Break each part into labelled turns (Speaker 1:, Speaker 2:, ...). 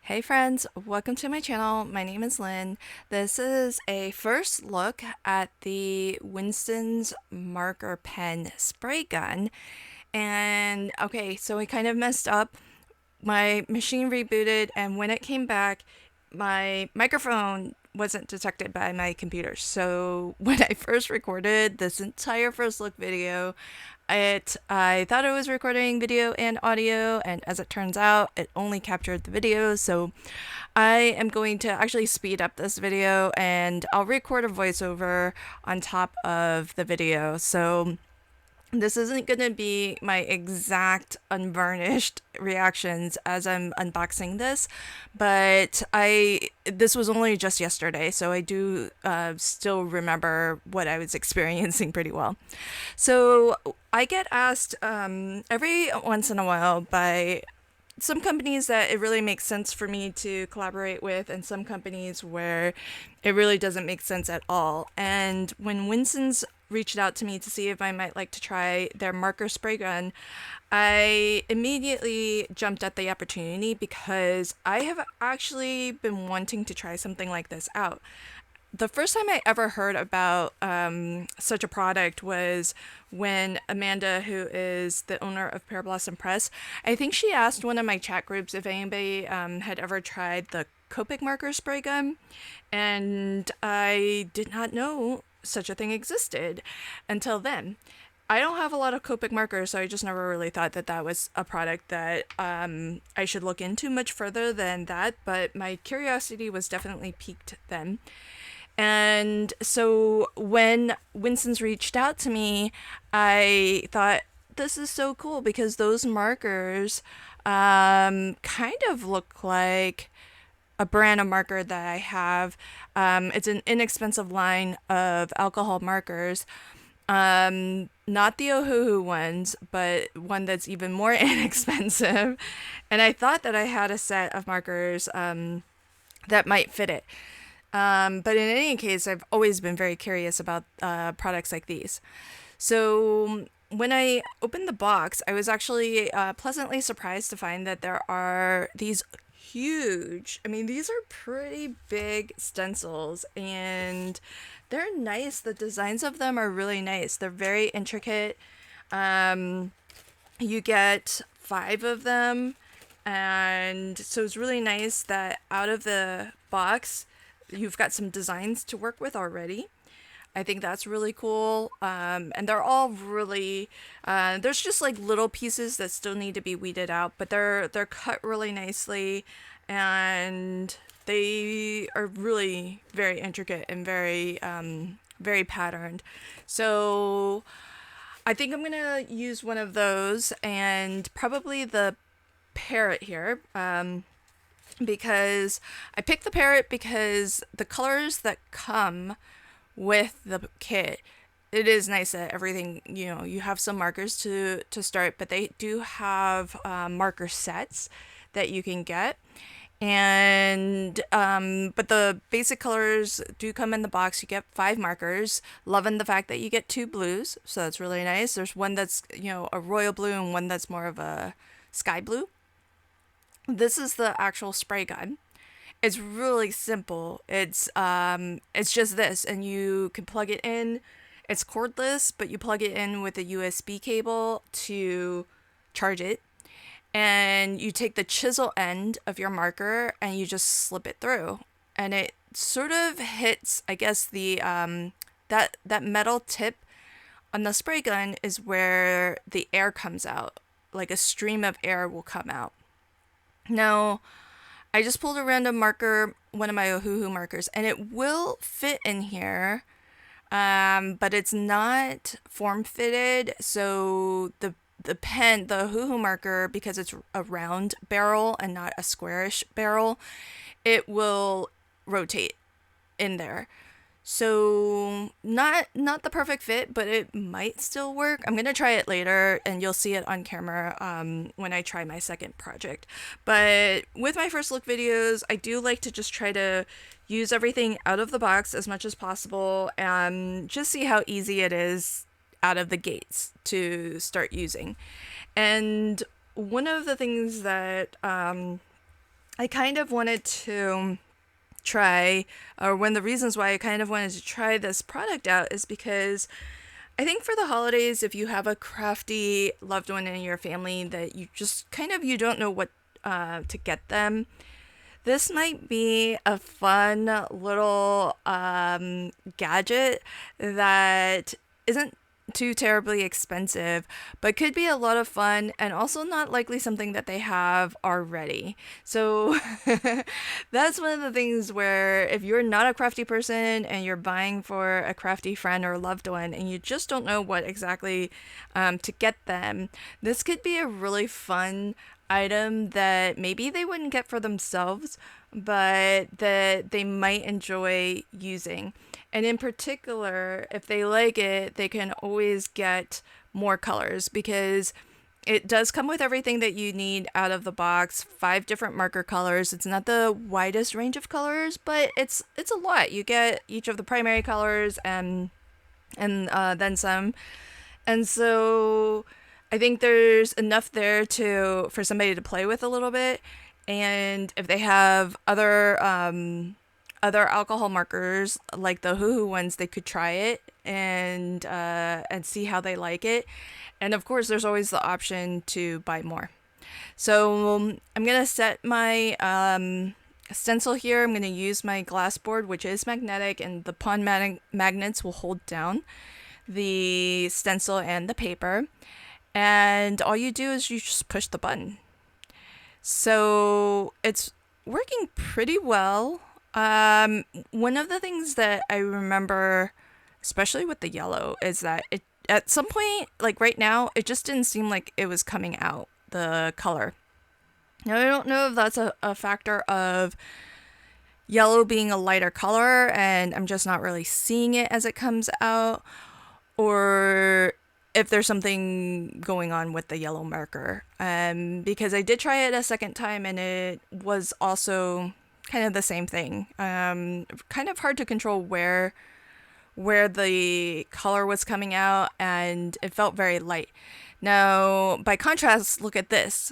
Speaker 1: Hey friends, welcome to my channel. My name is Lynn. This is a first look at the Winston's marker pen spray gun. And okay, so we kind of messed up. My machine rebooted, and when it came back, my microphone wasn't detected by my computer. So when I first recorded this entire first look video, I thought it was recording video and audio, and as it turns out, it only captured the video. So I am going to actually speed up this video, and I'll record a voiceover on top of the video. So this isn't going to be my exact unvarnished reactions as I'm unboxing this, but this was only just yesterday, so I do still remember what I was experiencing pretty well. So I get asked every once in a while by some companies that it really makes sense for me to collaborate with, and some companies where it really doesn't make sense at all. And when Winsons reached out to me to see if I might like to try their marker spray gun, I immediately jumped at the opportunity because I have actually been wanting to try something like this out. The first time I ever heard about such a product was when Amanda, who is the owner of Pear Blossom Press, I think she asked one of my chat groups if anybody had ever tried the Copic marker spray gun, and I did not know such a thing existed until then. I don't have a lot of Copic markers, so I just never really thought that that was a product that I should look into much further than that, but my curiosity was definitely piqued then. And so when Winston's reached out to me, I thought, this is so cool because those markers kind of look like a brand of marker that I have. It's an inexpensive line of alcohol markers. Not the Ohuhu ones, but one that's even more inexpensive. And I thought that I had a set of markers that might fit it. But in any case, I've always been very curious about products like these. So when I opened the box, I was actually pleasantly surprised to find that there are these huge, I mean, these are pretty big stencils, and they're nice. The designs of them are really nice. They're very intricate. You get 5 of them, and so it's really nice that out of the box, you've got some designs to work with already. I think that's really cool. And they're all really, there's just like little pieces that still need to be weeded out, but they're cut really nicely, and they are really very intricate and very patterned. So I think I'm gonna use one of those, and probably the parrot here. Because I picked the parrot because the colors that come with the kit, it is nice that everything, you have some markers to start, but they do have marker sets that you can get. And but the basic colors do come in the box. You get 5 markers. Loving the fact that you get 2 blues, so that's really nice. There's one that's a royal blue and one that's more of a sky blue. This is the actual spray gun. It's really simple. It's just this, and you can plug it in. It's cordless, but you plug it in with a USB cable to charge it. And you take the chisel end of your marker and you just slip it through. And it sort of hits, I guess, the that metal tip on the spray gun is where the air comes out. Like a stream of air will come out. Now, I just pulled a random marker, one of my Ohuhu markers, and it will fit in here, but it's not form fitted. So the pen, the Ohuhu marker, because it's a round barrel and not a squarish barrel, it will rotate in there. So not the perfect fit, but it might still work. I'm gonna try it later, and you'll see it on camera when I try my second project. But with my first look videos, I do like to just try to use everything out of the box as much as possible and just see how easy it is out of the gates to start using. And one of the things that I kind of wanted to try, or one of the reasons why I kind of wanted to try this product out is because I think for the holidays, if you have a crafty loved one in your family that you just kind of you don't know what to get them, this might be a fun little gadget that isn't too terribly expensive, but could be a lot of fun and also not likely something that they have already. So that's one of the things where if you're not a crafty person and you're buying for a crafty friend or loved one and you just don't know what exactly to get them, this could be a really fun item that maybe they wouldn't get for themselves, but that they might enjoy using. And in particular, if they like it, they can always get more colors because it does come with everything that you need out of the box. 5 different marker colors. It's not the widest range of colors, but it's a lot. You get each of the primary colors and then some. And so I think there's enough there to for somebody to play with a little bit. And if they have other alcohol markers like the hoo ones, they could try it and see how they like it. And of course, there's always the option to buy more. So I'm gonna set my stencil here. I'm gonna use my glass board, which is magnetic, and the pond magnets will hold down the stencil and the paper. And all you do is you just push the button. So it's working pretty well. One of the things that I remember, especially with the yellow, is that it at some point, like right now, it just didn't seem like it was coming out, the color. Now, I don't know if that's a factor of yellow being a lighter color and I'm just not really seeing it as it comes out, or if there's something going on with the yellow marker. Because I did try it a second time and it was also kind of the same thing. Kind of hard to control where the color was coming out, and it felt very light. Now, by contrast, look at this.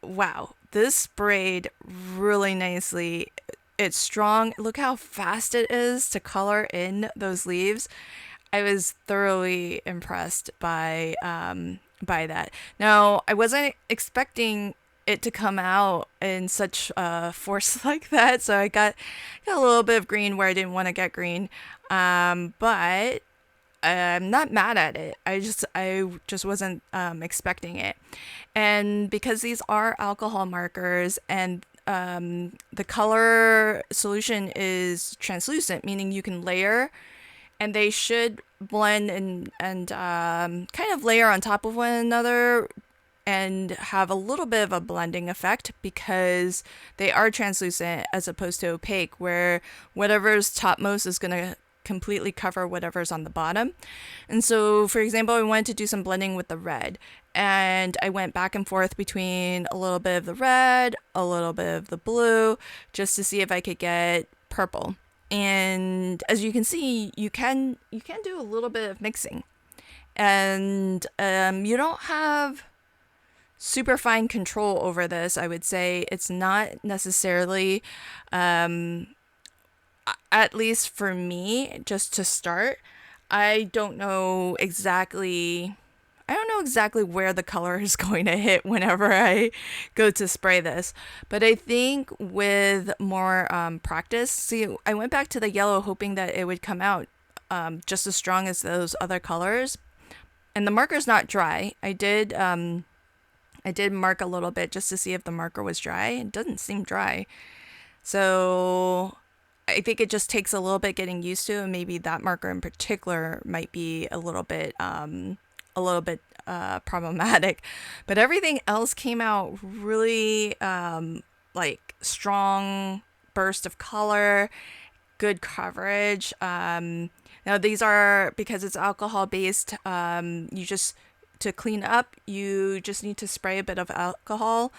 Speaker 1: Wow, this sprayed really nicely. It's strong. Look how fast it is to color in those leaves. I was thoroughly impressed by that. Now, I wasn't expecting it to come out in such force like that, so I got a little bit of green where I didn't want to get green, but I'm not mad at it. I just wasn't expecting it, and because these are alcohol markers and the color solution is translucent, meaning you can layer, and they should blend and kind of layer on top of one another and have a little bit of a blending effect because they are translucent as opposed to opaque, where whatever's topmost is going to completely cover whatever's on the bottom. And so, for example, I wanted to do some blending with the red, and I went back and forth between a little bit of the red, a little bit of the blue, just to see if I could get purple. And as you can see, you can do a little bit of mixing, and you don't have super fine control over this. I would say it's not necessarily, at least for me, just to start. I don't know exactly where the color is going to hit whenever I go to spray this. But I think with more practice, see, I went back to the yellow hoping that it would come out just as strong as those other colors. And the marker's not dry. I did mark a little bit just to see if the marker was dry. It doesn't seem dry. So I think it just takes a little bit getting used to, and maybe that marker in particular might be a little bit problematic. But everything else came out really like strong burst of color, good coverage. Now these are, because it's alcohol based, you just to clean up, you just need to spray a bit of alcohol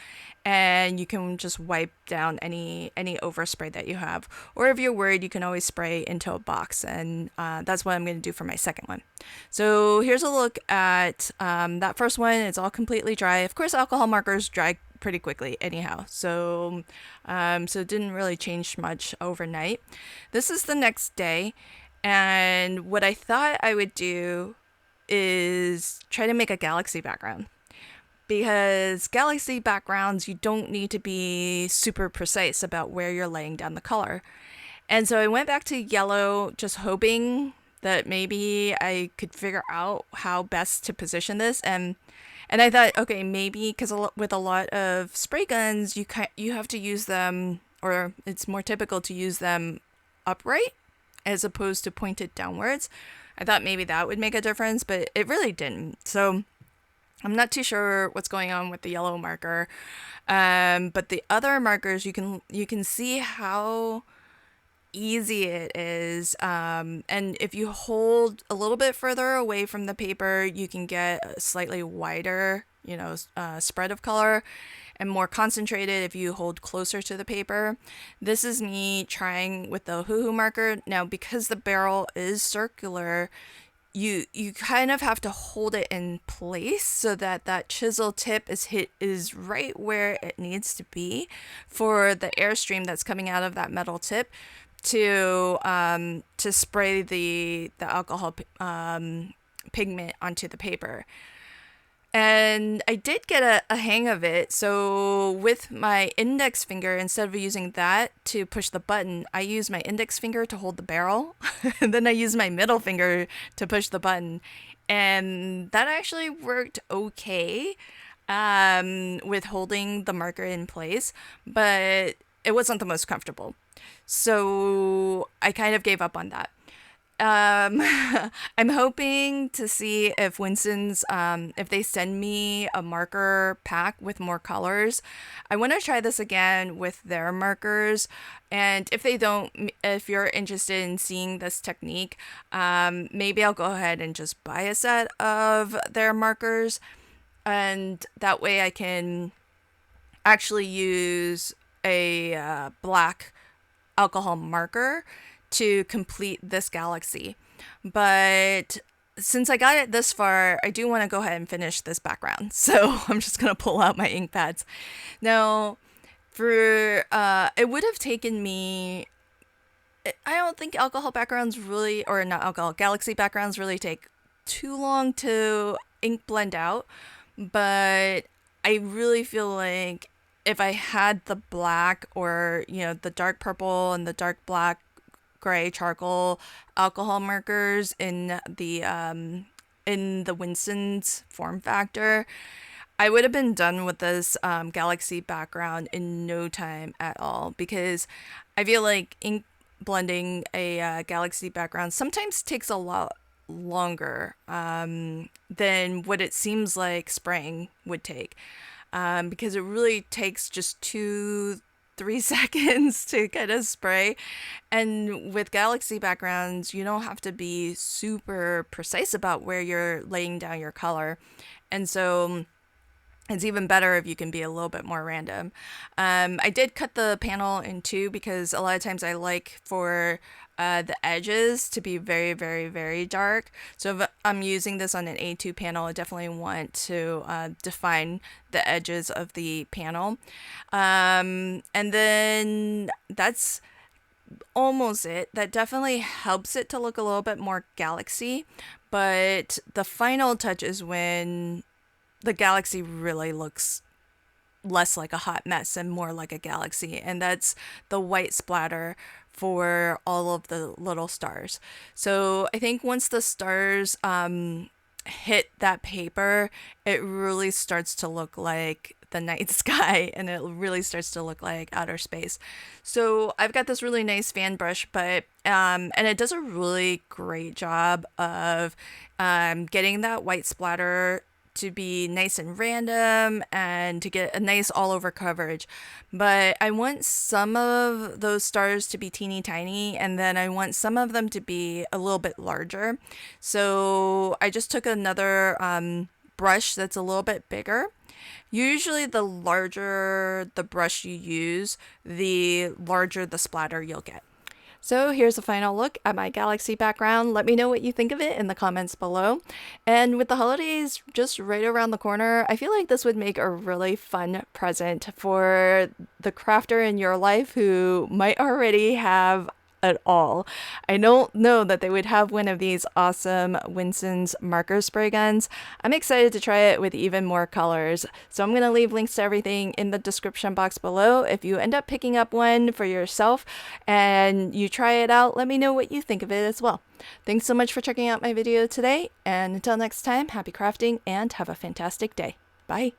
Speaker 1: and you can just wipe down any overspray that you have. Or if you're worried, you can always spray into a box, and that's what I'm going to do for my second one. So here's a look at that first one. It's all completely dry. Of course, alcohol markers dry pretty quickly anyhow. So it didn't really change much overnight. This is the next day, and what I thought I would do is try to make a galaxy background. Because galaxy backgrounds, you don't need to be super precise about where you're laying down the color. And so I went back to yellow, just hoping that maybe I could figure out how best to position this. And I thought, okay, maybe because with a lot of spray guns, you have to use them, or it's more typical to use them upright as opposed to pointed downwards. I thought maybe that would make a difference, but it really didn't. So I'm not too sure what's going on with the yellow marker, but the other markers, you can see how easy it is. And if you hold a little bit further away from the paper, you can get a slightly wider, spread of color, and more concentrated if you hold closer to the paper. This is me trying with the Hoo-Hoo marker. Now, because the barrel is circular, you kind of have to hold it in place so that chisel tip is right where it needs to be for the airstream that's coming out of that metal tip to spray the alcohol pigment onto the paper. And I did get a hang of it. So with my index finger, instead of using that to push the button, I use my index finger to hold the barrel. And then I use my middle finger to push the button. And that actually worked okay with holding the marker in place. But it wasn't the most comfortable. So I kind of gave up on that. I'm hoping to see if Winsons, if they send me a marker pack with more colors. I want to try this again with their markers. And if they don't, if you're interested in seeing this technique, maybe I'll go ahead and just buy a set of their markers. And that way I can actually use a black alcohol marker to complete this galaxy. But since I got it this far, I do want to go ahead and finish this background. So I'm just going to pull out my ink pads. Now, it would have taken me, I don't think alcohol backgrounds really, or not alcohol, galaxy backgrounds really take too long to ink blend out. But I really feel like if I had the black or, the dark purple and the dark black, gray charcoal alcohol markers in the Winsons form factor, I would have been done with this galaxy background in no time at all, because I feel like ink blending a galaxy background sometimes takes a lot longer than what it seems like spraying would take, because it really takes just 2-3 seconds to kind of spray. And with galaxy backgrounds, you don't have to be super precise about where you're laying down your color. And so it's even better if you can be a little bit more random. I did cut the panel in two because a lot of times I like for the edges to be very, very, very dark. So if I'm using this on an A2 panel, I definitely want to define the edges of the panel. And then that's almost it. That definitely helps it to look a little bit more galaxy. But the final touch is when the galaxy really looks less like a hot mess and more like a galaxy. And that's the white splatter for all of the little stars. So I think once the stars hit that paper, it really starts to look like the night sky, and it really starts to look like outer space. So I've got this really nice fan brush, but and it does a really great job of getting that white splatter to be nice and random and to get a nice all over coverage. But I want some of those stars to be teeny tiny, and then I want some of them to be a little bit larger. So I just took another brush that's a little bit bigger. Usually the larger the brush you use, the larger the splatter you'll get. So here's a final look at my galaxy background. Let me know what you think of it in the comments below. And with the holidays just right around the corner, I feel like this would make a really fun present for the crafter in your life who might already have it all. I don't know that they would have one of these awesome Winsons marker spray guns. I'm excited to try it with even more colors. So I'm going to leave links to everything in the description box below. If you end up picking up one for yourself and you try it out, let me know what you think of it as well. Thanks so much for checking out my video today, and until next time, happy crafting and have a fantastic day. Bye!